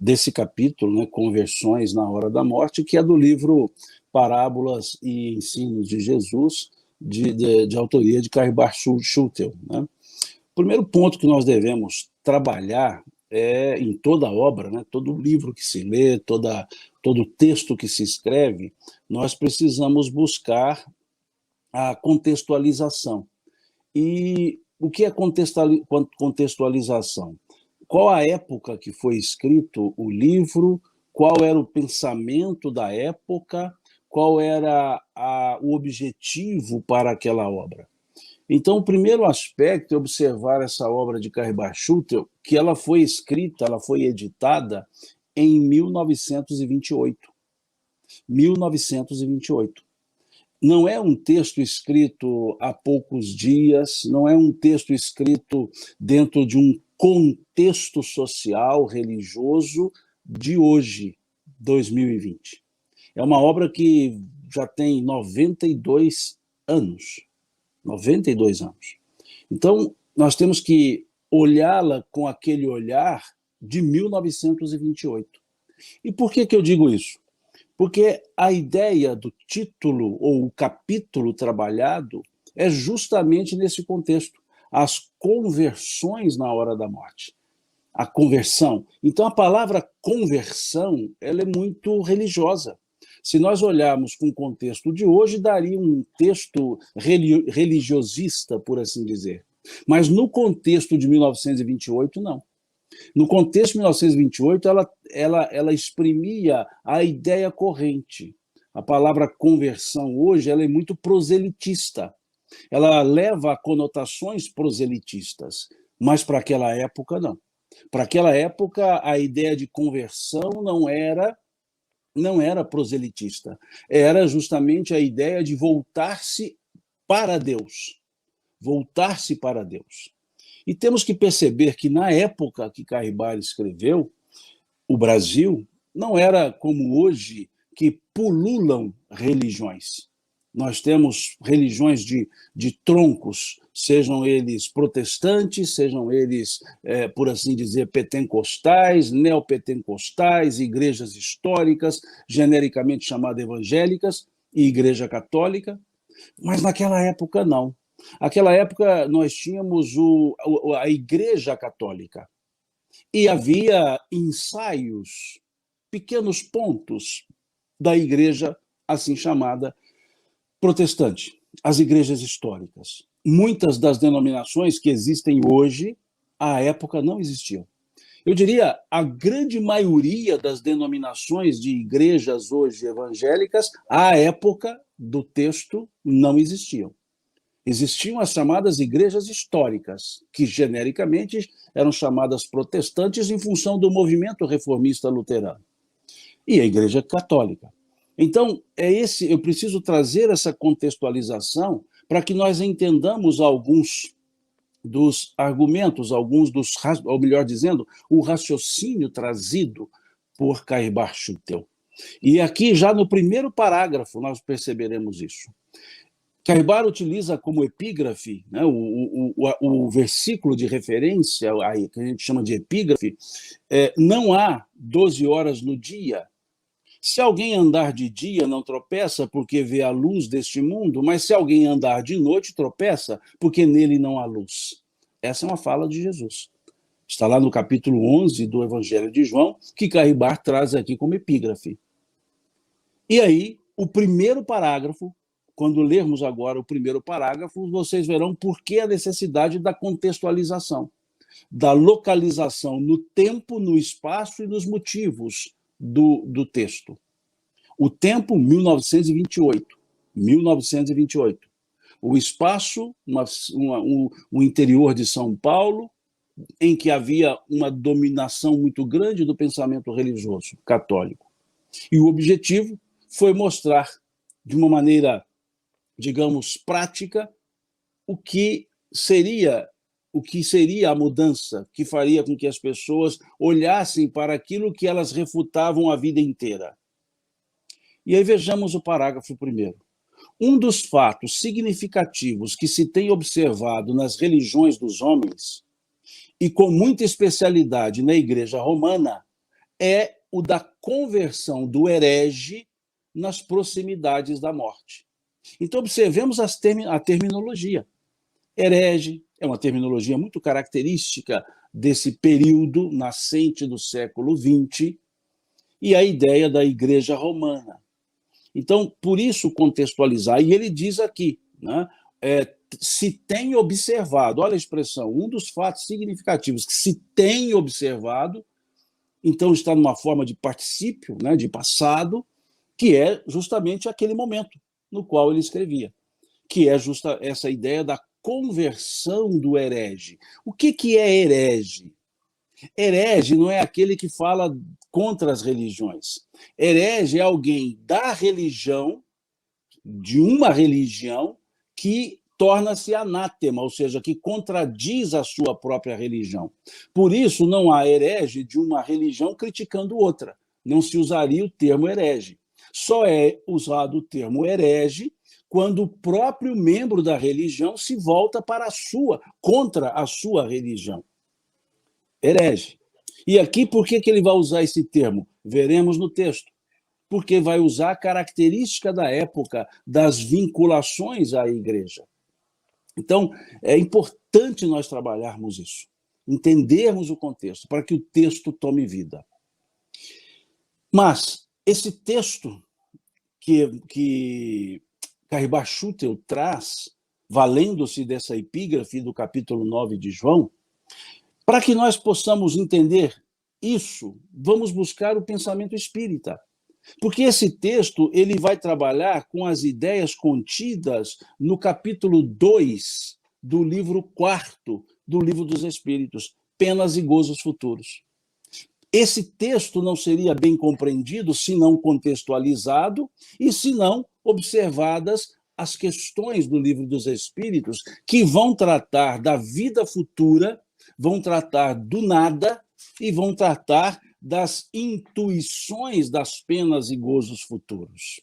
desse capítulo, né, Conversões na Hora da Morte, que é do livro Parábolas e Ensinos de Jesus, de autoria de Cairbar Schutel. Né? O primeiro ponto que nós devemos trabalhar em toda obra, né, todo livro que se lê, todo texto que se escreve, nós precisamos buscar a contextualização. E o que é contextualização? Qual a época que foi escrito o livro, qual era o pensamento da época, qual era o objetivo para aquela obra. Então, o primeiro aspecto é observar essa obra de Cairbar Schutel, que ela foi escrita, ela foi editada em 1928. 1928. Não é um texto escrito há poucos dias, não é um texto escrito dentro de um contexto social, religioso de hoje, 2020. É uma obra que já tem 92 anos. 92 anos. Então, nós temos que olhá-la com aquele olhar de 1928. E por que eu digo isso? Porque a ideia do título ou o capítulo trabalhado é justamente nesse contexto, as conversões na hora da morte. A conversão. Então, a palavra conversão, ela é muito religiosa. Se nós olharmos com o contexto de hoje, daria um texto religiosista, por assim dizer. Mas no contexto de 1928, não. No contexto de 1928, ela exprimia a ideia corrente. A palavra conversão hoje ela é muito proselitista. Ela leva a conotações proselitistas, mas para aquela época, não. Para aquela época, a ideia de conversão não era proselitista. Era justamente a ideia de voltar-se para Deus. Voltar-se para Deus. E temos que perceber que, na época que Cairbar escreveu, o Brasil não era como hoje, que pululam religiões. Nós temos religiões de troncos, sejam eles protestantes, sejam eles, por assim dizer, pentecostais, neopentecostais, igrejas históricas, genericamente chamadas evangélicas, e igreja católica, mas naquela época não. Naquela época nós tínhamos a Igreja Católica e havia ensaios, pequenos pontos da igreja assim chamada protestante, as igrejas históricas. Muitas das denominações que existem hoje, à época não existiam. Eu diria, a grande maioria das denominações de igrejas hoje evangélicas, à época do texto, não existiam. Existiam as chamadas igrejas históricas, que genericamente eram chamadas protestantes em função do movimento reformista luterano. E a igreja católica. Então, eu preciso trazer essa contextualização para que nós entendamos alguns dos argumentos, ou melhor dizendo, o raciocínio trazido por Cairbar Schutel. E aqui, já no primeiro parágrafo, nós perceberemos isso. Cairbar utiliza como epígrafe, né, o versículo de referência, que a gente chama de epígrafe, não há 12 horas no dia. Se alguém andar de dia, não tropeça, porque vê a luz deste mundo, mas se alguém andar de noite, tropeça, porque nele não há luz. Essa é uma fala de Jesus. Está lá no capítulo 11 do Evangelho de João, que Cairbar traz aqui como epígrafe. E aí, o primeiro parágrafo, quando lermos agora o primeiro parágrafo, vocês verão por que a necessidade da contextualização, da localização no tempo, no espaço e nos motivos do texto. O tempo, 1928. 1928. O espaço, o interior de São Paulo, em que havia uma dominação muito grande do pensamento religioso católico. E o objetivo foi mostrar, de uma maneira, digamos, prática, o que seria a mudança que faria com que as pessoas olhassem para aquilo que elas refutavam a vida inteira. E aí vejamos o parágrafo primeiro. Um dos fatos significativos que se tem observado nas religiões dos homens e com muita especialidade na Igreja Romana, é o da conversão do herege nas proximidades da morte. Então, observemos a terminologia. Herege é uma terminologia muito característica desse período nascente do século XX, e a ideia da Igreja Romana. Então, por isso contextualizar, e ele diz aqui, né, se tem observado, olha a expressão, um dos fatos significativos, que se tem observado, então está numa forma de particípio, né, de passado, que é justamente aquele momento no qual ele escrevia, que é justa essa ideia da conversão do herege. O que é herege? Herege não é aquele que fala contra as religiões. Herege é alguém da religião, de uma religião, que torna-se anátema, ou seja, que contradiz a sua própria religião. Por isso, não há herege de uma religião criticando outra. Não se usaria o termo herege. Só é usado o termo herege quando o próprio membro da religião se volta para contra a sua religião. Herege. E aqui, por que ele vai usar esse termo? Veremos no texto. Porque vai usar a característica da época, das vinculações à igreja. Então, é importante nós trabalharmos isso, entendermos o contexto, para que o texto tome vida. Mas esse texto que Cairbar Schutel traz, valendo-se dessa epígrafe do capítulo 9 de João, para que nós possamos entender isso, vamos buscar o pensamento espírita. Porque esse texto ele vai trabalhar com as ideias contidas no capítulo 2 do livro 4 do Livro dos Espíritos, Penas e Gozos Futuros. Esse texto não seria bem compreendido se não contextualizado e se não observadas as questões do Livro dos Espíritos, que vão tratar da vida futura, vão tratar do nada e vão tratar das intuições das penas e gozos futuros.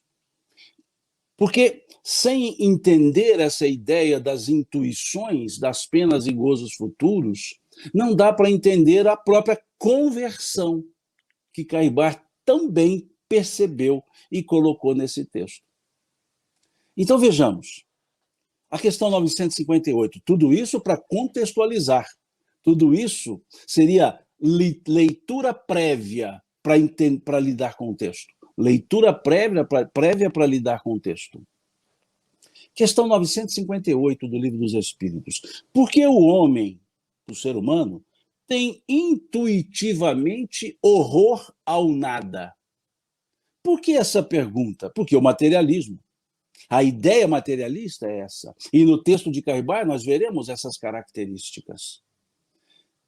Porque, sem entender essa ideia das intuições das penas e gozos futuros, não dá para entender a própria conversão que Cairbar também percebeu e colocou nesse texto. Então, vejamos. A questão 958, tudo isso para contextualizar. Tudo isso seria leitura prévia para lidar com o texto. Leitura prévia para lidar com o texto. Questão 958 do Livro dos Espíritos. Por que o homem, o ser humano, tem intuitivamente horror ao nada? Por que essa pergunta? Porque o materialismo. A ideia materialista é essa. E no texto de Cairbar nós veremos essas características.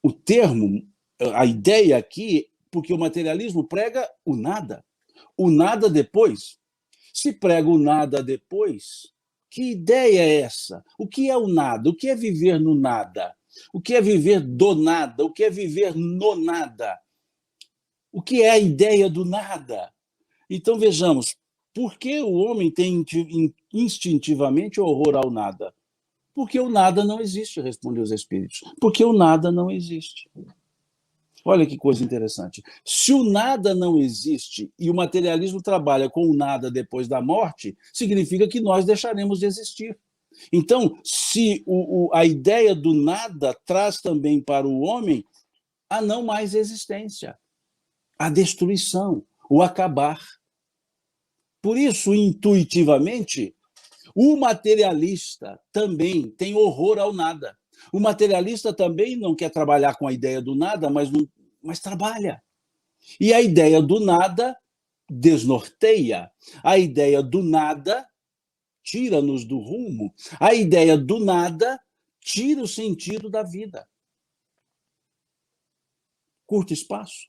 O termo, a ideia aqui, porque o materialismo prega o nada. O nada depois. Se prega o nada depois, que ideia é essa? O que é o nada? O que é viver no nada? O que é viver do nada? O que é viver no nada? O que é a ideia do nada? Então, vejamos, por que o homem tem instintivamente horror ao nada? Porque o nada não existe, respondem os espíritos. Porque o nada não existe. Olha que coisa interessante. Se o nada não existe e o materialismo trabalha com o nada depois da morte, significa que nós deixaremos de existir. Então, se a ideia do nada traz também para o homem a não mais existência, a destruição, o acabar. Por isso, intuitivamente, o materialista também tem horror ao nada. O materialista também não quer trabalhar com a ideia do nada, mas trabalha. E a ideia do nada desnorteia. A ideia do nada tira-nos do rumo. A ideia do nada tira o sentido da vida. Curto espaço.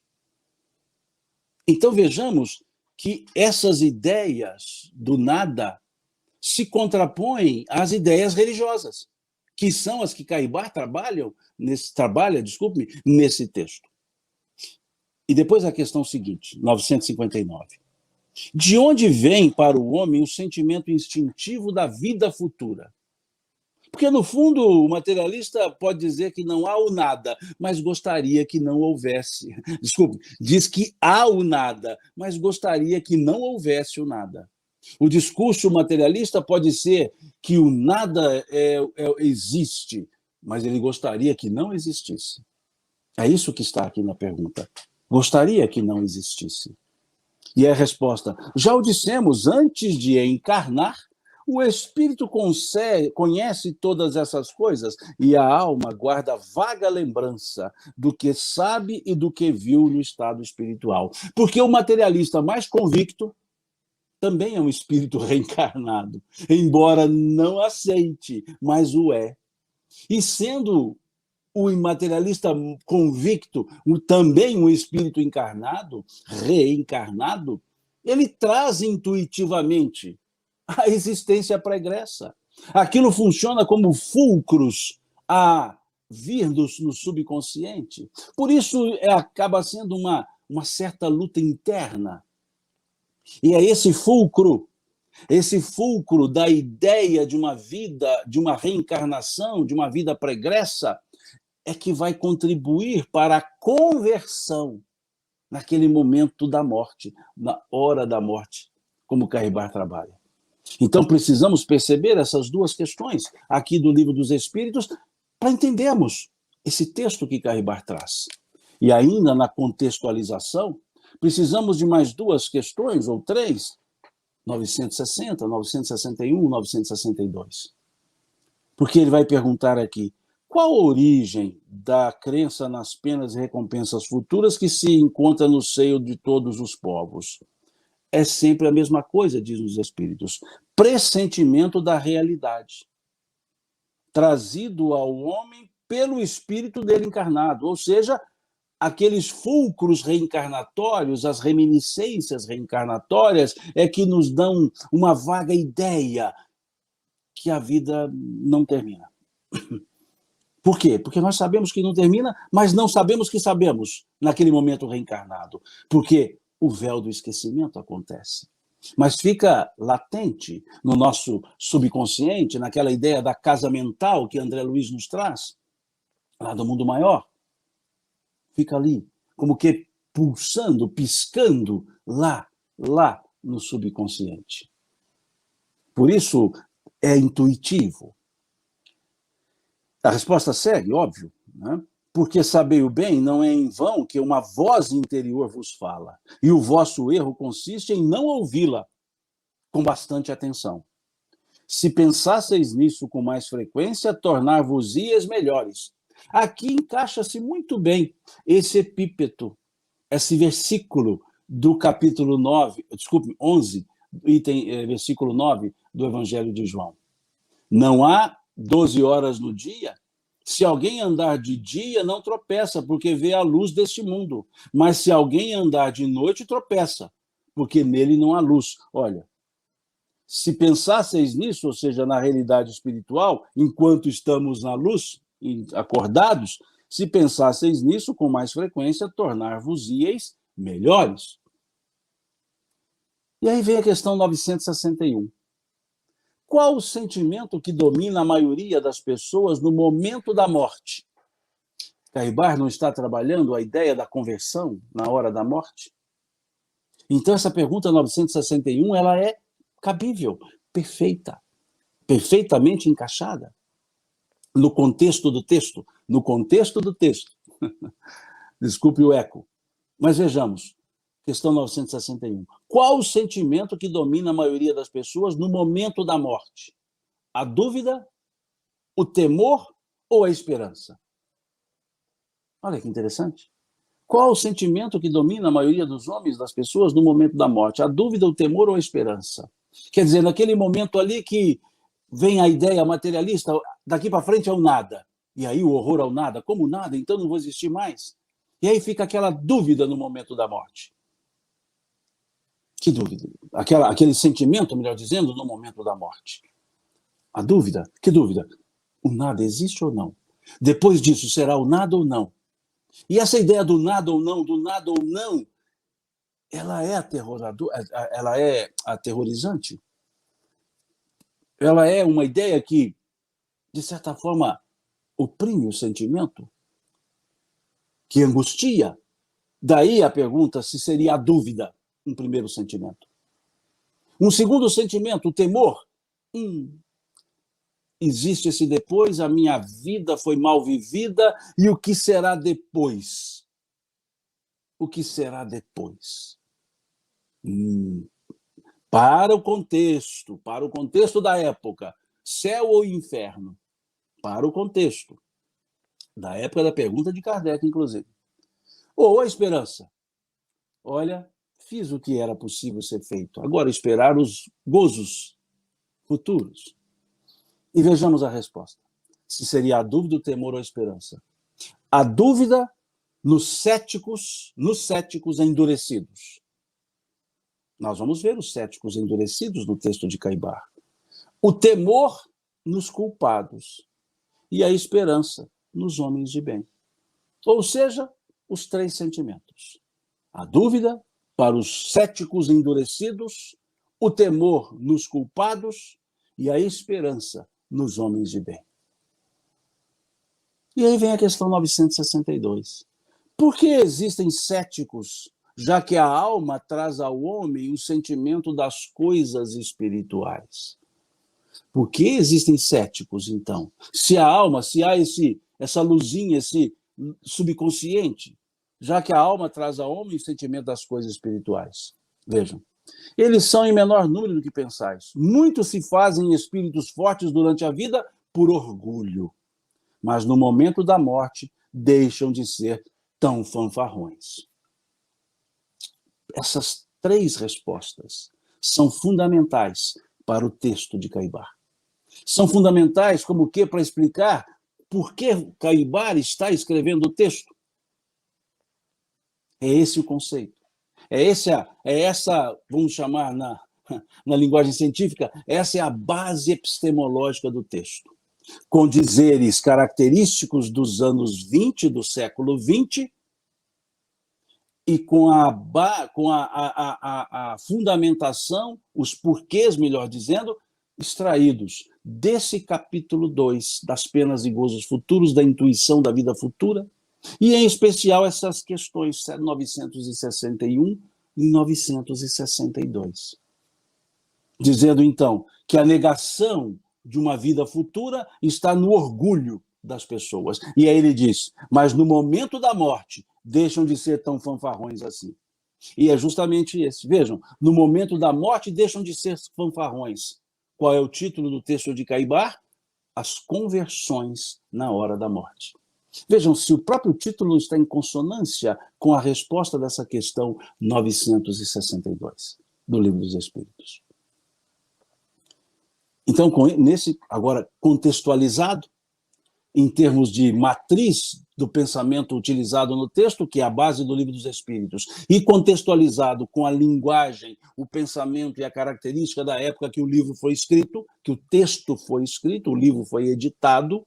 Então vejamos que essas ideias do nada se contrapõem às ideias religiosas, que são as que Cairbar trabalha nesse texto. E depois a questão seguinte, 959. De onde vem para o homem o sentimento instintivo da vida futura? Porque, no fundo, o materialista pode dizer que não há o nada, mas gostaria que não houvesse. Desculpe, diz que há o nada, mas gostaria que não houvesse o nada. O discurso materialista pode ser que o nada existe, mas ele gostaria que não existisse. É isso que está aqui na pergunta. Gostaria que não existisse. E a resposta: já o dissemos, antes de encarnar, o espírito conhece todas essas coisas e a alma guarda vaga lembrança do que sabe e do que viu no estado espiritual. Porque o materialista mais convicto também é um espírito reencarnado, embora não aceite, mas o é. E sendo o imaterialista convicto também um espírito encarnado, reencarnado, ele traz intuitivamente a existência pregressa. Aquilo funciona como fulcros a vir no subconsciente. Por isso acaba sendo uma certa luta interna. E é esse fulcro da ideia de uma vida, de uma reencarnação, de uma vida pregressa, é que vai contribuir para a conversão naquele momento da morte, na hora da morte, como Carribar trabalha. Então, precisamos perceber essas duas questões aqui do Livro dos Espíritos para entendermos esse texto que Carribar traz. E ainda na contextualização, precisamos de mais duas questões, ou três, 960, 961, 962. Porque ele vai perguntar aqui: qual a origem da crença nas penas e recompensas futuras que se encontra no seio de todos os povos? É sempre a mesma coisa, dizem os espíritos. Pressentimento da realidade, trazido ao homem pelo espírito dele encarnado, ou seja, aqueles fulcros reencarnatórios, as reminiscências reencarnatórias, é que nos dão uma vaga ideia que a vida não termina. Por quê? Porque nós sabemos que não termina, mas não sabemos que sabemos naquele momento reencarnado. Porque o véu do esquecimento acontece. Mas fica latente no nosso subconsciente, naquela ideia da casa mental que André Luiz nos traz, lá do mundo maior. Fica ali, como que pulsando, piscando, lá no subconsciente. Por isso é intuitivo. A resposta segue, óbvio, né? Porque sabei o bem, não é em vão que uma voz interior vos fala, e o vosso erro consiste em não ouvi-la com bastante atenção. Se pensasseis nisso com mais frequência, tornar-vos-ias melhores. Aqui encaixa-se muito bem esse epípeto, esse versículo do capítulo 11, versículo 9 do Evangelho de João. Não há 12 horas no dia? Se alguém andar de dia, não tropeça, porque vê a luz deste mundo. Mas se alguém andar de noite, tropeça, porque nele não há luz. Olha, se pensasseis nisso, ou seja, na realidade espiritual, enquanto estamos na luz, acordados, se pensasseis nisso com mais frequência, tornar-vos-íeis melhores. E aí vem a questão 961. Qual o sentimento que domina a maioria das pessoas no momento da morte? Carribar não está trabalhando a ideia da conversão na hora da morte? Então, essa pergunta 961, ela é cabível, perfeita, perfeitamente encaixada no contexto do texto. No contexto do texto. Desculpe o eco. Mas vejamos, questão 961. Qual o sentimento que domina a maioria das pessoas no momento da morte? A dúvida, o temor ou a esperança? Olha que interessante. Qual o sentimento que domina a maioria dos homens, das pessoas, no momento da morte? A dúvida, o temor ou a esperança? Quer dizer, naquele momento ali que vem a ideia materialista, daqui para frente é o nada. E aí o horror ao nada. Como nada? Então não vou existir mais. E aí fica aquela dúvida no momento da morte. Que dúvida? Aquele sentimento, melhor dizendo, no momento da morte. A dúvida? Que dúvida? O nada existe ou não? Depois disso, será o nada ou não? E essa ideia do nada ou não, ela é ela é aterrorizante. Ela é uma ideia que de certa forma, oprime o sentimento, que angustia. Daí a pergunta se seria a dúvida um primeiro sentimento. Um segundo sentimento, o temor. Existe esse depois, a minha vida foi mal vivida, e o que será depois? O que será depois? Para o contexto da época, céu ou inferno? Para o contexto da época da pergunta de Kardec, inclusive. Ou a esperança. Olha, fiz o que era possível ser feito. Agora esperar os gozos futuros. E vejamos a resposta. Se seria a dúvida, o temor ou a esperança. A dúvida nos céticos endurecidos. Nós vamos ver os céticos endurecidos no texto de Caibar. O temor nos culpados. E a esperança nos homens de bem. Ou seja, os três sentimentos. A dúvida para os céticos endurecidos, o temor nos culpados e a esperança nos homens de bem. E aí vem a questão 962. Por que existem céticos, já que a alma traz ao homem o sentimento das coisas espirituais? Por que existem céticos, então? Se a alma, se há essa luzinha, esse subconsciente, já que a alma traz ao homem o sentimento das coisas espirituais. Vejam, eles são em menor número do que pensais. Muitos se fazem espíritos fortes durante a vida por orgulho, mas no momento da morte deixam de ser tão fanfarrões. Essas três respostas são fundamentais para o texto de Caibar. São fundamentais como que para explicar por que Caibar está escrevendo o texto. É esse o conceito. É essa, vamos chamar na linguagem científica, essa é a base epistemológica do texto. Com dizeres característicos dos anos 20, do século 20, e com a fundamentação, os porquês, melhor dizendo, extraídos desse capítulo 2, das penas e gozos futuros, da intuição da vida futura, e, em especial, essas questões 961 e 962. Dizendo, então, que a negação de uma vida futura está no orgulho das pessoas. E aí ele diz, mas no momento da morte, deixam de ser tão fanfarrões assim. E é justamente esse. Vejam, no momento da morte, deixam de ser fanfarrões. Qual é o título do texto de Caibar? As conversões na hora da morte. Vejam, se o próprio título está em consonância com a resposta dessa questão 962 do Livro dos Espíritos. Então, agora contextualizado, em termos de matriz do pensamento utilizado no texto, que é a base do Livro dos Espíritos, e contextualizado com a linguagem, o pensamento e a característica da época que o livro foi escrito, que o texto foi escrito, o livro foi editado,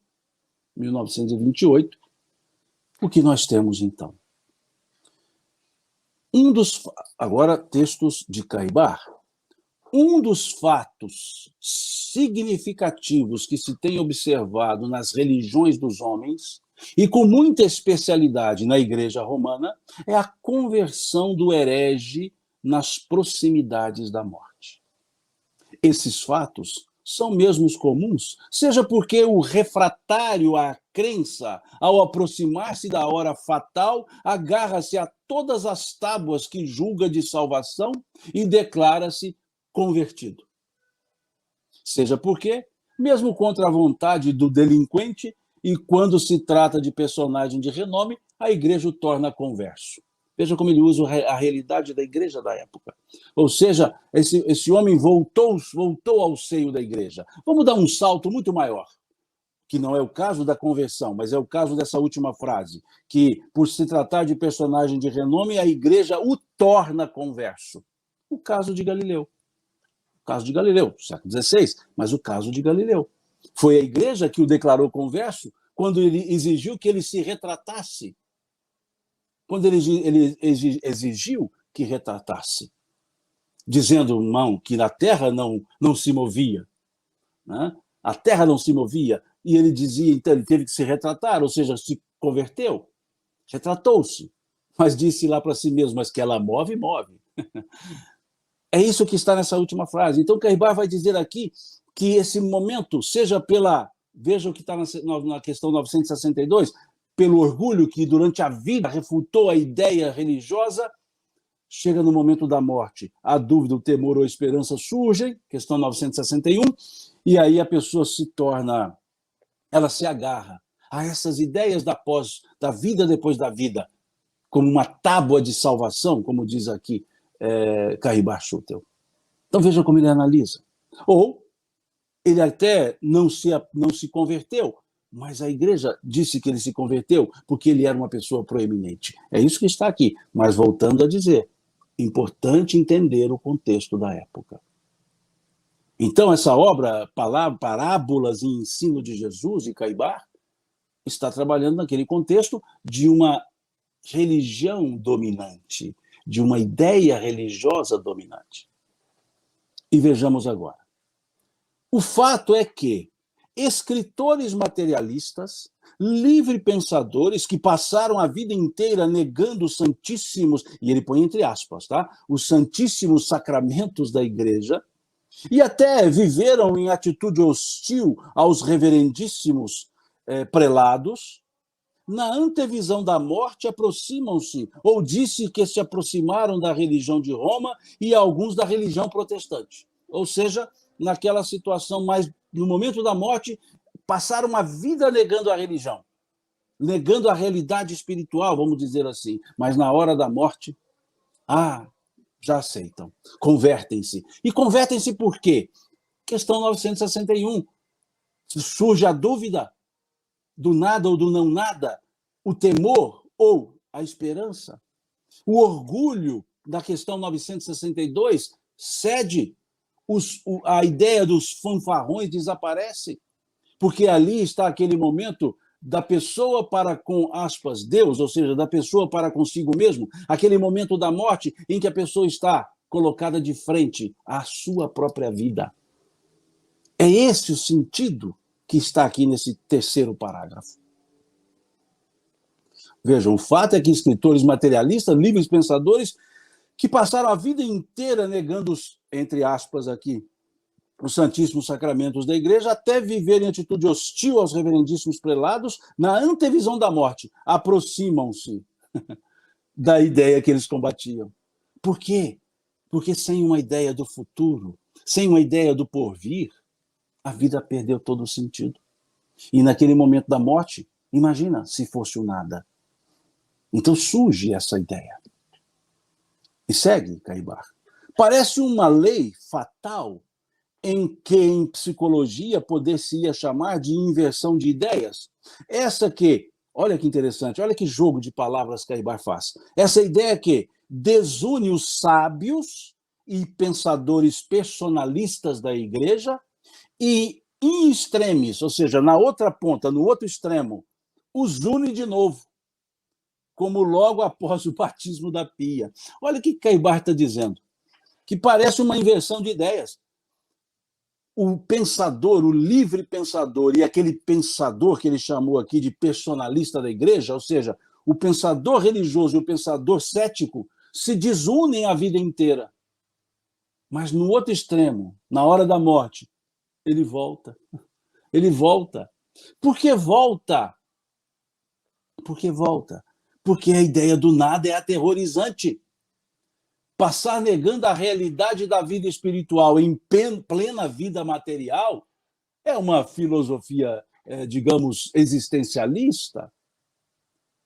1928, o que nós temos, então? Agora, textos de Caibar. Um dos fatos significativos que se tem observado nas religiões dos homens, e com muita especialidade na Igreja Romana, é a conversão do herege nas proximidades da morte. Esses fatos são mesmo comuns, seja porque o refratário à crença, ao aproximar-se da hora fatal, agarra-se a todas as tábuas que julga de salvação e declara-se convertido. Seja porque, mesmo contra a vontade do delinquente, e quando se trata de personagem de renome, a igreja o torna converso. Veja como ele usa a realidade da igreja da época. Ou seja, esse homem voltou ao seio da igreja. Vamos dar um salto muito maior, que não é o caso da conversão, mas é o caso dessa última frase, que, por se tratar de personagem de renome, a igreja o torna converso. O caso de Galileu. O caso de Galileu, século XVI, mas o caso de Galileu. Foi a igreja que o declarou converso quando ele exigiu que ele se retratasse. Quando ele exigiu que retratasse, dizendo, não, que na terra não se movia. Né? A terra não se movia, E ele dizia, então, ele teve que se retratar, ou seja, se converteu, retratou-se, mas disse lá para si mesmo, mas que ela move, move. É isso que está nessa última frase. Então, Caibar vai dizer aqui que esse momento, seja pela, veja o que está na questão 962, pelo orgulho que durante a vida refutou a ideia religiosa, chega no momento da morte, a dúvida, o temor ou a esperança surgem, questão 961, e aí a pessoa se torna, ela se agarra a essas ideias da vida depois da vida, como uma tábua de salvação, como diz aqui Caibar Schutel. Então veja como ele analisa. Ou ele até não se converteu, mas a igreja disse que ele se converteu porque ele era uma pessoa proeminente. É isso que está aqui. Mas voltando a dizer, importante entender o contexto da época. Então, essa obra, Parábolas e Ensino de Jesus, e Caibar, está trabalhando naquele contexto de uma religião dominante, de uma ideia religiosa dominante. E vejamos agora. O fato é que escritores materialistas, livre-pensadores, que passaram a vida inteira negando os santíssimos, e ele põe entre aspas, tá? Os santíssimos sacramentos da igreja, e até viveram em atitude hostil aos reverendíssimos prelados, na antevisão da morte aproximam-se, ou disse que se aproximaram da religião de Roma e alguns da religião protestante. Ou seja, naquela situação mais, no momento da morte, passaram uma vida negando a religião, negando a realidade espiritual, vamos dizer assim. Mas na hora da morte, já aceitam, convertem-se. E convertem-se por quê? Questão 961. Surge a dúvida do nada ou do não nada, o temor ou a esperança. O orgulho da questão 962 cede, a ideia dos fanfarrões desaparece, porque ali está aquele momento da pessoa para com, aspas, Deus, ou seja, da pessoa para consigo mesmo, aquele momento da morte em que a pessoa está colocada de frente à sua própria vida. É esse o sentido que está aqui nesse terceiro parágrafo. Vejam, o fato é que escritores materialistas, livres pensadores, que passaram a vida inteira negando os, entre aspas aqui, os santíssimos sacramentos da igreja, até viver em atitude hostil aos reverendíssimos prelados, na antevisão da morte, aproximam-se da ideia que eles combatiam. Por quê? Porque sem uma ideia do futuro, sem uma ideia do porvir, a vida perdeu todo o sentido. E naquele momento da morte, imagina se fosse o nada. Então surge essa ideia. E segue, Caibar. Parece uma lei fatal em que em psicologia poder-se-ia chamar de inversão de ideias. Essa que, olha que interessante, olha que jogo de palavras Caibar faz. Essa ideia que desune os sábios e pensadores personalistas da igreja e, in extremis, ou seja, na outra ponta, no outro extremo, os une de novo, como logo após o batismo da pia. Olha o que Caibar está dizendo, que parece uma inversão de ideias. O pensador, o livre pensador, e aquele pensador que ele chamou aqui de personalista da igreja, ou seja, o pensador religioso e o pensador cético, se desunem a vida inteira. Mas no outro extremo, na hora da morte, ele volta. Ele volta. Por que volta? Por que volta? Porque a ideia do nada é aterrorizante. Passar negando a realidade da vida espiritual em plena vida material é uma filosofia, digamos, existencialista.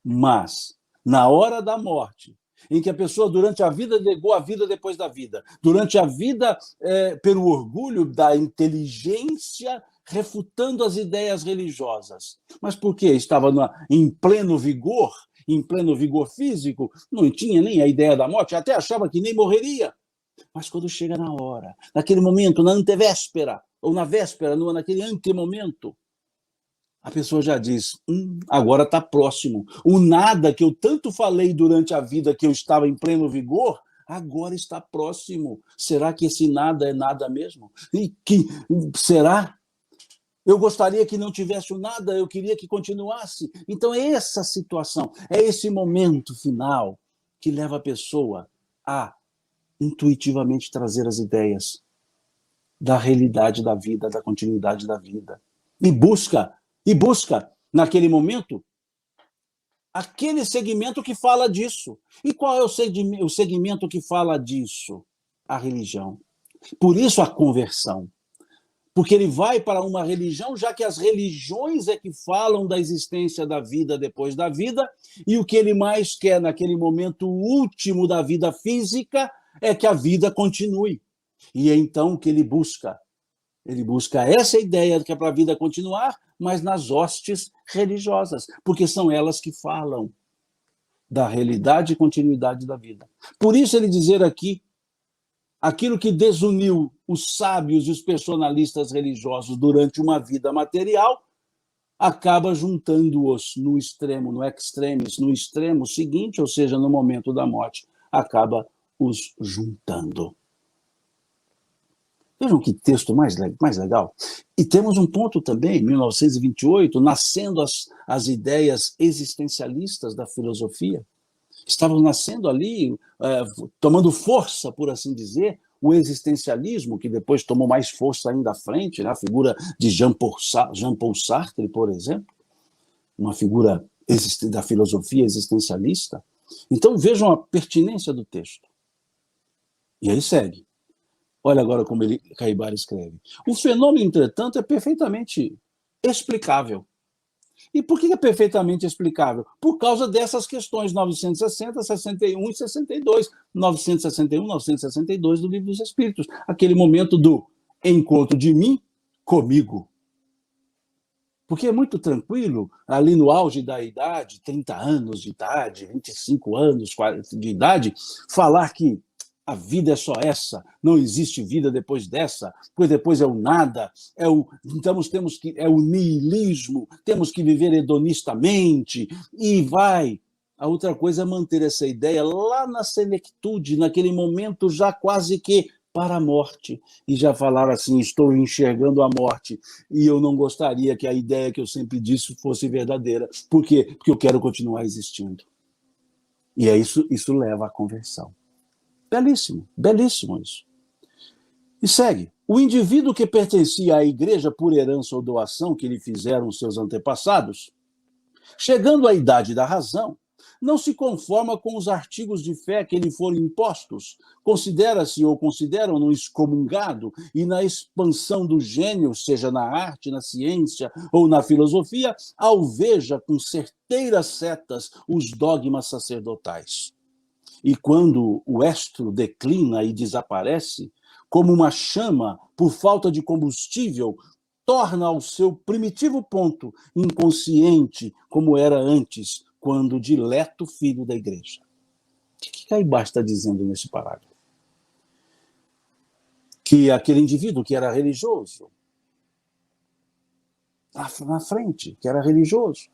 Mas, na hora da morte, em que a pessoa, durante a vida, negou a vida depois da vida, durante a vida, pelo orgulho da inteligência, refutando as ideias religiosas. Mas por quê? Estava em pleno vigor físico, não tinha nem a ideia da morte, até achava que nem morreria. Mas quando chega na hora, naquele momento, na antevéspera, ou na véspera, naquele antemomento, a pessoa já diz, agora está próximo. O nada que eu tanto falei durante a vida que eu estava em pleno vigor, agora está próximo. Será que esse nada é nada mesmo? E será? Eu gostaria que não tivesse nada, eu queria que continuasse. Então, é essa situação, é esse momento final que leva a pessoa a intuitivamente trazer as ideias da realidade da vida, da continuidade da vida. E busca, naquele momento, aquele segmento que fala disso. E qual é o segmento que fala disso? A religião. Por isso a conversão. Porque ele vai para uma religião, já que as religiões é que falam da existência da vida depois da vida, e o que ele mais quer naquele momento último da vida física é que a vida continue. E é então que ele busca. Ele busca essa ideia de que é para a vida continuar, mas nas hostes religiosas, porque são elas que falam da realidade e continuidade da vida. Por isso ele dizer aqui, aquilo que desuniu os sábios e os personalistas religiosos durante uma vida material, acaba juntando-os no extremo, no extremis, no extremo seguinte, ou seja, no momento da morte, acaba os juntando. Vejam que texto mais legal. E temos um ponto também, em 1928, nascendo as ideias existencialistas da filosofia. Estavam nascendo ali, tomando força, por assim dizer, o existencialismo, que depois tomou mais força ainda à frente, né? A figura de Jean-Paul Sartre, por exemplo, uma figura da filosofia existencialista. Então vejam a pertinência do texto. E aí segue. Olha agora como Caibara escreve. O fenômeno, entretanto, é perfeitamente explicável. E por que é perfeitamente explicável? Por causa dessas questões 960, 61 e 62. 961, 962 do Livro dos Espíritos. Aquele momento do encontro de mim comigo. Porque é muito tranquilo, ali no auge da idade, 30 anos de idade, 25 anos de idade, falar que a vida é só essa, não existe vida depois dessa, pois depois é o nada, então é o niilismo, temos que viver hedonistamente, e vai. A outra coisa é manter essa ideia lá na senectude, naquele momento já quase que para a morte, e já falar assim, estou enxergando a morte, e eu não gostaria que a ideia que eu sempre disse fosse verdadeira. Por quê? Porque eu quero continuar existindo. E é isso leva à conversão. Belíssimo, belíssimo isso. E segue. O indivíduo que pertencia à igreja por herança ou doação que lhe fizeram seus antepassados, chegando à idade da razão, não se conforma com os artigos de fé que lhe foram impostos, considera-se ou consideram-no excomungado e na expansão do gênio, seja na arte, na ciência ou na filosofia, alveja com certeiras setas os dogmas sacerdotais. E quando o estro declina e desaparece, como uma chama, por falta de combustível, torna ao seu primitivo ponto, inconsciente, como era antes, quando dileto filho da igreja. O que Caibá está dizendo nesse parágrafo? Que aquele indivíduo que era religioso, na frente, que era religioso,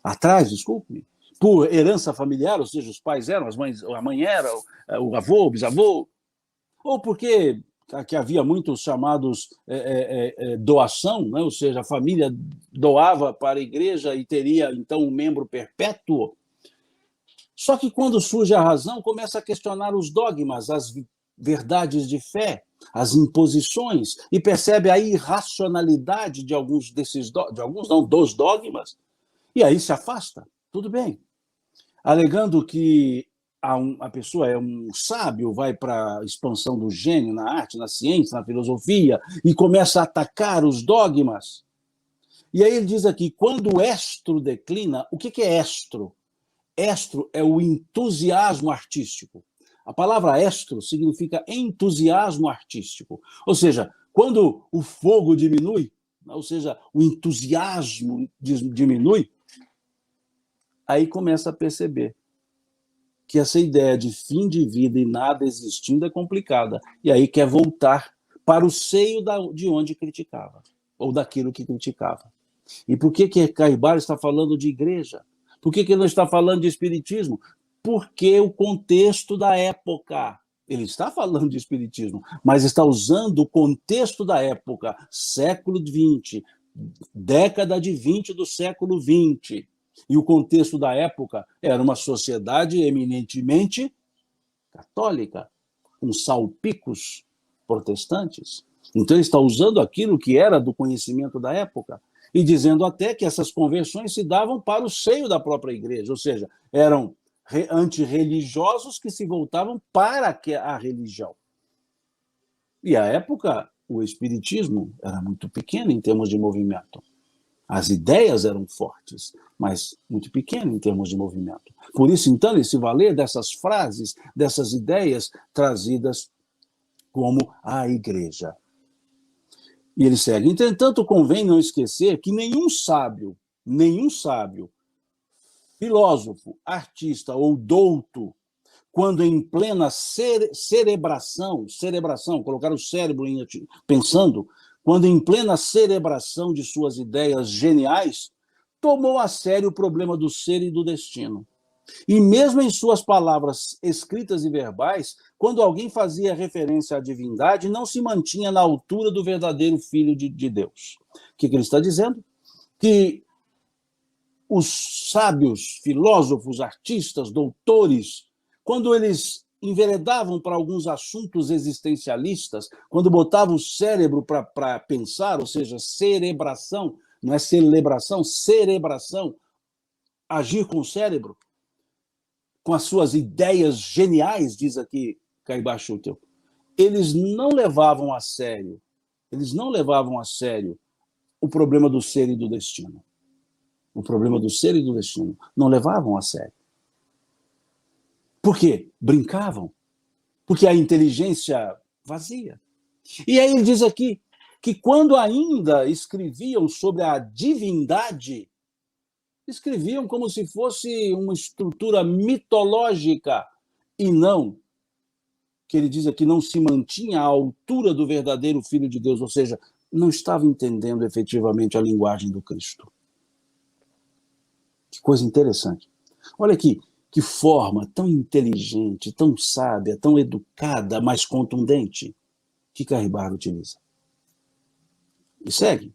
atrás, desculpe-me, por herança familiar, ou seja, os pais eram, a mãe era, o avô, o bisavô, ou porque que havia muitos chamados doação, né? Ou seja, a família doava para a igreja e teria, então, um membro perpétuo. Só que quando surge a razão, começa a questionar os dogmas, as verdades de fé, as imposições, e percebe a irracionalidade de alguns dos dogmas, e aí se afasta. Tudo bem. Alegando que a pessoa é um sábio, vai para a expansão do gênio na arte, na ciência, na filosofia, e começa a atacar os dogmas. E aí ele diz aqui, quando o estro declina, o que é estro? Estro é o entusiasmo artístico. A palavra estro significa entusiasmo artístico. Ou seja, quando o fogo diminui, ou seja, o entusiasmo diminui, aí começa a perceber que essa ideia de fim de vida e nada existindo é complicada. E aí quer voltar para o seio de onde criticava, ou daquilo que criticava. E por que Caibara está falando de igreja? Por que ele não está falando de espiritismo? Porque o contexto da época. Ele está falando de espiritismo, mas está usando o contexto da época, século XX, década de 20 do século XX. E o contexto da época era uma sociedade eminentemente católica, com salpicos protestantes. Então, ele está usando aquilo que era do conhecimento da época e dizendo até que essas conversões se davam para o seio da própria igreja, ou seja, eram antirreligiosos que se voltavam para a religião. E, à época, o espiritismo era muito pequeno em termos de movimento. As ideias eram fortes, mas muito pequeno em termos de movimento. Por isso, então, ele se valer dessas frases, dessas ideias trazidas como a igreja. E ele segue: entretanto, convém não esquecer que nenhum sábio, filósofo, artista ou douto, quando em plena cerebração, colocar o cérebro pensando, quando em plena cerebração de suas ideias geniais, tomou a sério o problema do ser e do destino. E mesmo em suas palavras escritas e verbais, quando alguém fazia referência à divindade, não se mantinha na altura do verdadeiro Filho de Deus. O que ele está dizendo? Que os sábios, filósofos, artistas, doutores, quando eles enveredavam para alguns assuntos existencialistas, quando botavam o cérebro para pensar, ou seja, cerebração, não é celebração, cerebração, agir com o cérebro, com as suas ideias geniais, diz aqui Caibá Schutel, eles não levavam a sério o problema do ser e do destino. O problema do ser e do destino. Não levavam a sério. Por quê? Brincavam. Porque a inteligência vazia. E aí ele diz aqui que quando ainda escreviam sobre a divindade, escreviam como se fosse uma estrutura mitológica e não, que ele diz aqui, não se mantinha à altura do verdadeiro Filho de Deus, ou seja, não estava entendendo efetivamente a linguagem do Cristo. Que coisa interessante. Olha aqui, que forma tão inteligente, tão sábia, tão educada, mas contundente que Cairbar utiliza. E segue.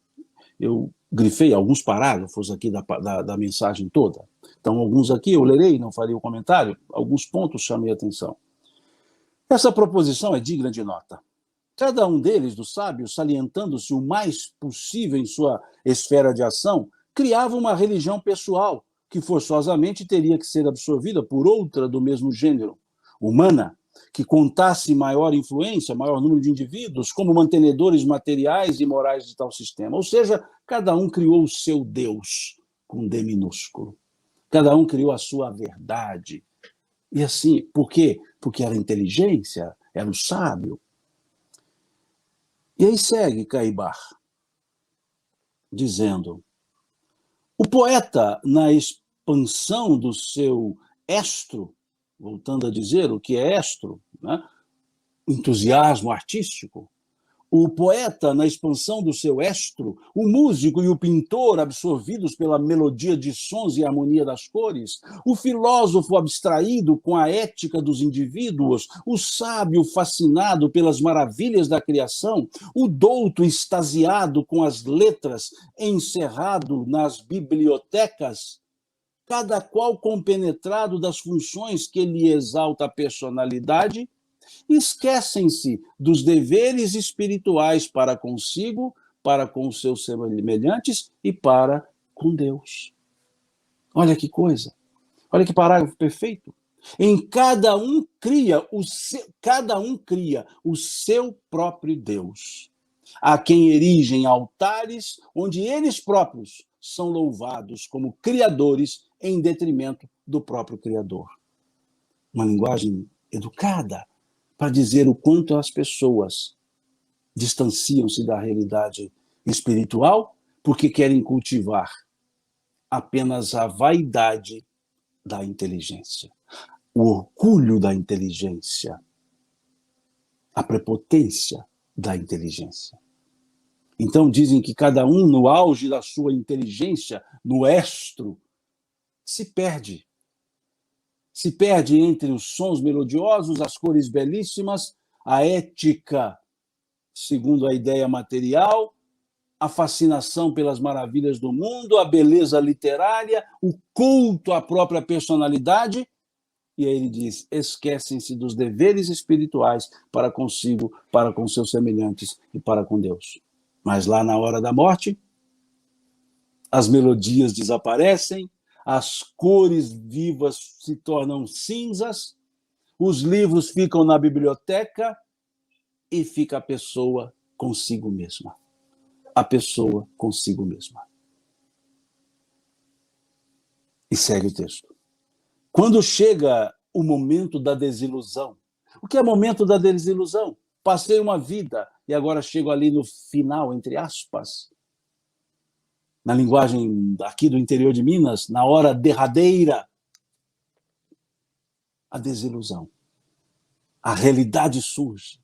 Eu grifei alguns parágrafos aqui da mensagem toda. Então, alguns aqui eu lerei, não farei o comentário, alguns pontos chamei a atenção. Essa proposição é digna de nota. Cada um deles, dos sábios, salientando-se o mais possível em sua esfera de ação, criava uma religião pessoal, que forçosamente teria que ser absorvida por outra do mesmo gênero, humana, que contasse maior influência, maior número de indivíduos, como mantenedores materiais e morais de tal sistema. Ou seja, cada um criou o seu Deus, com D minúsculo. Cada um criou a sua verdade. E assim, por quê? Porque era inteligência, era o sábio. E aí segue Cairbar, dizendo: o poeta, na expansão do seu estro, voltando a dizer o que é estro, né? Entusiasmo artístico, o poeta, na expansão do seu estro, o músico e o pintor absorvidos pela melodia de sons e harmonia das cores, o filósofo abstraído com a ética dos indivíduos, o sábio fascinado pelas maravilhas da criação, o douto extasiado com as letras, encerrado nas bibliotecas, cada qual compenetrado das funções que lhe exalta a personalidade, esquecem-se dos deveres espirituais para consigo, para com os seus semelhantes e para com Deus. Olha que coisa. Olha que parágrafo perfeito. Em cada um cria o seu próprio Deus, a quem erigem altares onde eles próprios são louvados como criadores em detrimento do próprio Criador. Uma linguagem educada, para dizer o quanto as pessoas distanciam-se da realidade espiritual porque querem cultivar apenas a vaidade da inteligência, o orgulho da inteligência, a prepotência da inteligência. Então dizem que cada um, no auge da sua inteligência, no estro, se perde entre os sons melodiosos, as cores belíssimas, a ética, segundo a ideia material, a fascinação pelas maravilhas do mundo, a beleza literária, o culto à própria personalidade. E aí ele diz: esquecem-se dos deveres espirituais para consigo, para com seus semelhantes e para com Deus. Mas lá na hora da morte, as melodias desaparecem, as cores vivas se tornam cinzas, os livros ficam na biblioteca e fica a pessoa consigo mesma. A pessoa consigo mesma. E segue o texto. Quando chega o momento da desilusão, o que é momento da desilusão? Passei uma vida e agora chego ali no final, entre aspas, na linguagem aqui do interior de Minas, na hora derradeira, a desilusão. A realidade surge.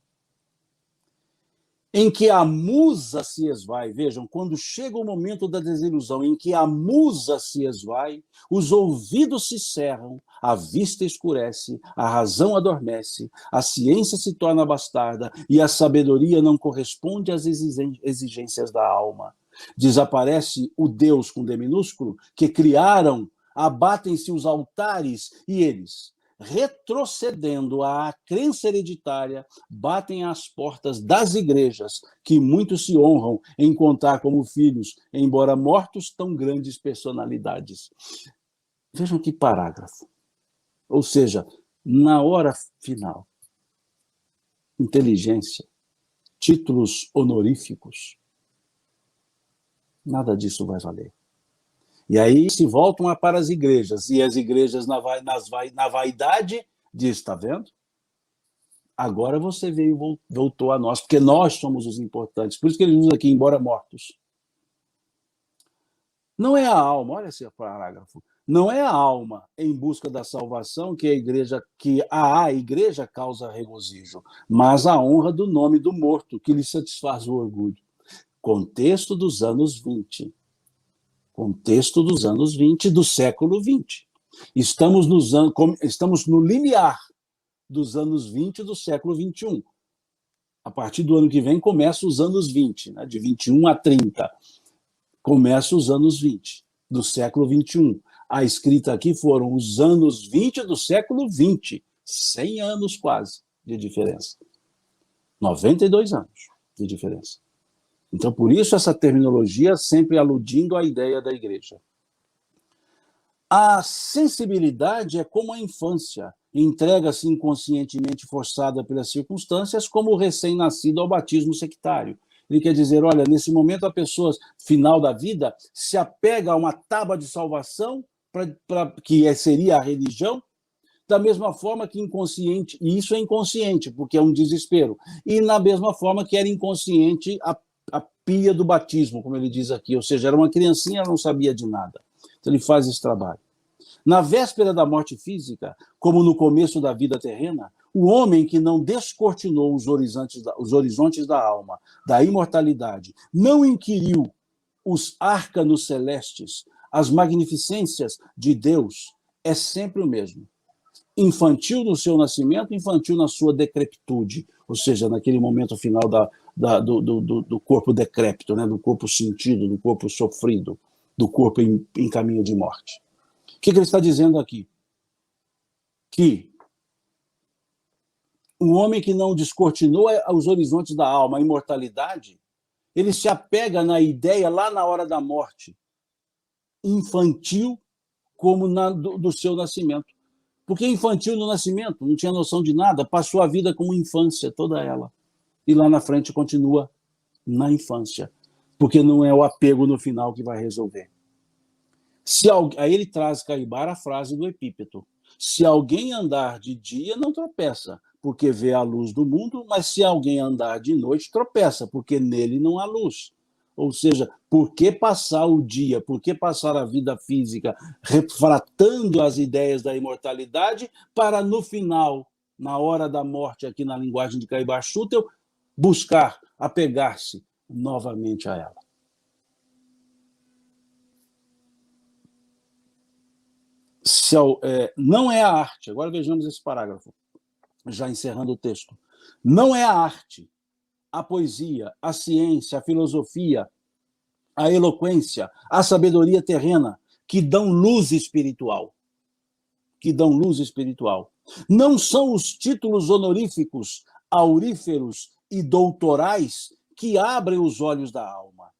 Em que a musa se esvai. Vejam, quando chega o momento da desilusão, em que a musa se esvai, os ouvidos se cerram, a vista escurece, a razão adormece, a ciência se torna bastarda e a sabedoria não corresponde às exigências da alma. Desaparece o Deus com D minúsculo que criaram, abatem-se os altares e eles, retrocedendo à crença hereditária, batem às portas das igrejas, que muitos se honram em contar como filhos, embora mortos, tão grandes personalidades. Vejam que parágrafo. Ou seja, na hora final, inteligência, títulos honoríficos, nada disso vai valer. E aí se voltam para as igrejas, e as igrejas na vaidade diz, está vendo? Agora você voltou a nós, porque nós somos os importantes. Por isso que ele usa aqui, embora mortos. Não é a alma, olha esse parágrafo, não é a alma em busca da salvação que a igreja causa regozijo, mas a honra do nome do morto, que lhe satisfaz o orgulho. Contexto dos anos 20. Contexto dos anos 20 do século 20. Estamos no limiar dos anos 20 do século 21. A partir do ano que vem começam os anos 20, né, de 21 a 30. Começam os anos 20 do século 21. A escrita aqui foram os anos 20 do século 20. 100 anos quase de diferença. 92 anos de diferença. Então, por isso, essa terminologia sempre aludindo à ideia da igreja. A sensibilidade é como a infância, entrega-se inconscientemente forçada pelas circunstâncias, como o recém-nascido ao batismo sectário. Ele quer dizer, olha, nesse momento a pessoa, final da vida, se apega a uma tábua de salvação, que seria a religião, da mesma forma que inconsciente, e isso é inconsciente, porque é um desespero, e na mesma forma que era inconsciente a pia do batismo, como ele diz aqui, ou seja, era uma criancinha, ela não sabia de nada. Então ele faz esse trabalho. Na véspera da morte física, como no começo da vida terrena, o homem que não descortinou os horizontes da alma, da imortalidade, não inquiriu os arcanos celestes, as magnificências de Deus, é sempre o mesmo. Infantil no seu nascimento, infantil na sua decrepitude, ou seja, naquele momento final do corpo decrépito, né? Do corpo sentido, do corpo sofrido, do corpo em caminho de morte. O que ele está dizendo aqui? Que o homem que não descortinou os horizontes da alma, a imortalidade, ele se apega na ideia lá na hora da morte, infantil como do seu nascimento. Porque infantil no nascimento, não tinha noção de nada, passou a vida como infância, toda ela. E lá na frente continua na infância, porque não é o apego no final que vai resolver. Aí ele traz, Caibara, a frase do Epípeto. Se alguém andar de dia, não tropeça, porque vê a luz do mundo, mas se alguém andar de noite, tropeça, porque nele não há luz. Ou seja, por que passar o dia, por que passar a vida física refratando as ideias da imortalidade para, no final, na hora da morte, aqui na linguagem de Caibar Schutel, buscar apegar-se novamente a ela? Não é a arte, agora vejamos esse parágrafo, já encerrando o texto. Não é a arte, a poesia, a ciência, a filosofia, a eloquência, a sabedoria terrena, que dão luz espiritual. Que dão luz espiritual. Não são os títulos honoríficos, auríferos e doutorais que abrem os olhos da alma.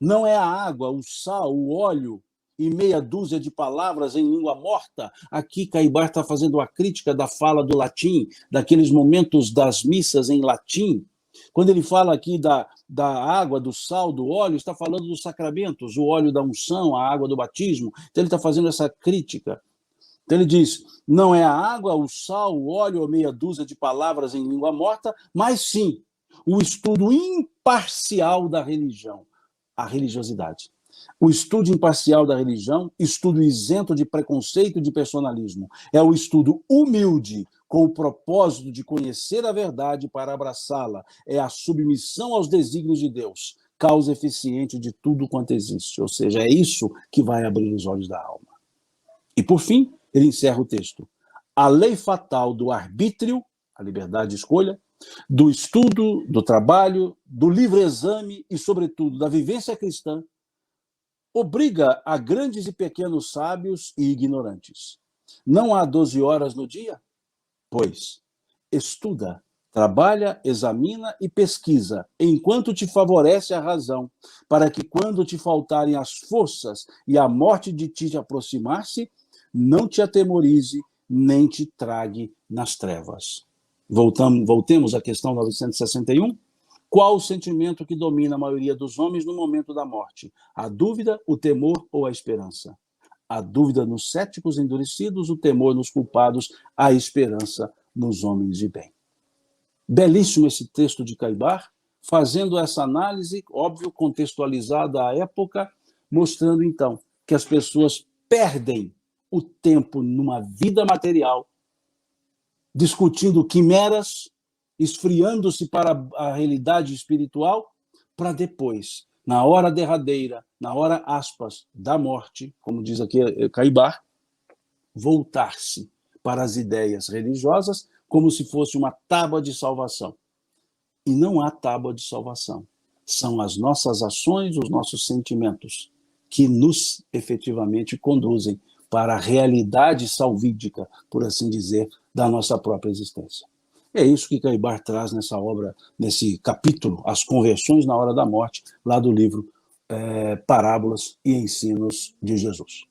Não é a água, o sal, o óleo e meia dúzia de palavras em língua morta. Aqui Caibar está fazendo a crítica da fala do latim, daqueles momentos das missas em latim. Quando ele fala aqui da água, do sal, do óleo, está falando dos sacramentos, o óleo da unção, a água do batismo. Então ele está fazendo essa crítica. Então ele diz, não é a água, o sal, o óleo ou meia dúzia de palavras em língua morta, mas sim o estudo imparcial da religião, a religiosidade. O estudo imparcial da religião, estudo isento de preconceito e de personalismo. É o estudo humilde, com o propósito de conhecer a verdade para abraçá-la. É a submissão aos desígnios de Deus, causa eficiente de tudo quanto existe. Ou seja, é isso que vai abrir os olhos da alma. E, por fim, ele encerra o texto. A lei fatal do arbítrio, a liberdade de escolha, do estudo, do trabalho, do livre exame e, sobretudo, da vivência cristã, obriga a grandes e pequenos sábios e ignorantes. Não há 12 horas no dia? Pois, estuda, trabalha, examina e pesquisa, enquanto te favorece a razão, para que quando te faltarem as forças e a morte de ti te aproximar-se, não te atemorize, nem te trague nas trevas. Voltemos à questão 961. Qual o sentimento que domina a maioria dos homens no momento da morte? A dúvida, o temor ou a esperança? A dúvida nos céticos endurecidos, o temor nos culpados, a esperança nos homens de bem. Belíssimo esse texto de Caibar, fazendo essa análise, óbvio, contextualizada à época, mostrando então que as pessoas perdem o tempo numa vida material, discutindo quimeras, esfriando-se para a realidade espiritual, para depois, na hora derradeira, na hora, aspas, da morte, como diz aqui Caibar, voltar-se para as ideias religiosas como se fosse uma tábua de salvação. E não há tábua de salvação. São as nossas ações, os nossos sentimentos, que nos efetivamente conduzem para a realidade salvídica, por assim dizer, da nossa própria existência. É isso que Caibar traz nessa obra, nesse capítulo, As Conversões na Hora da Morte, lá do livro Parábolas e Ensinos de Jesus.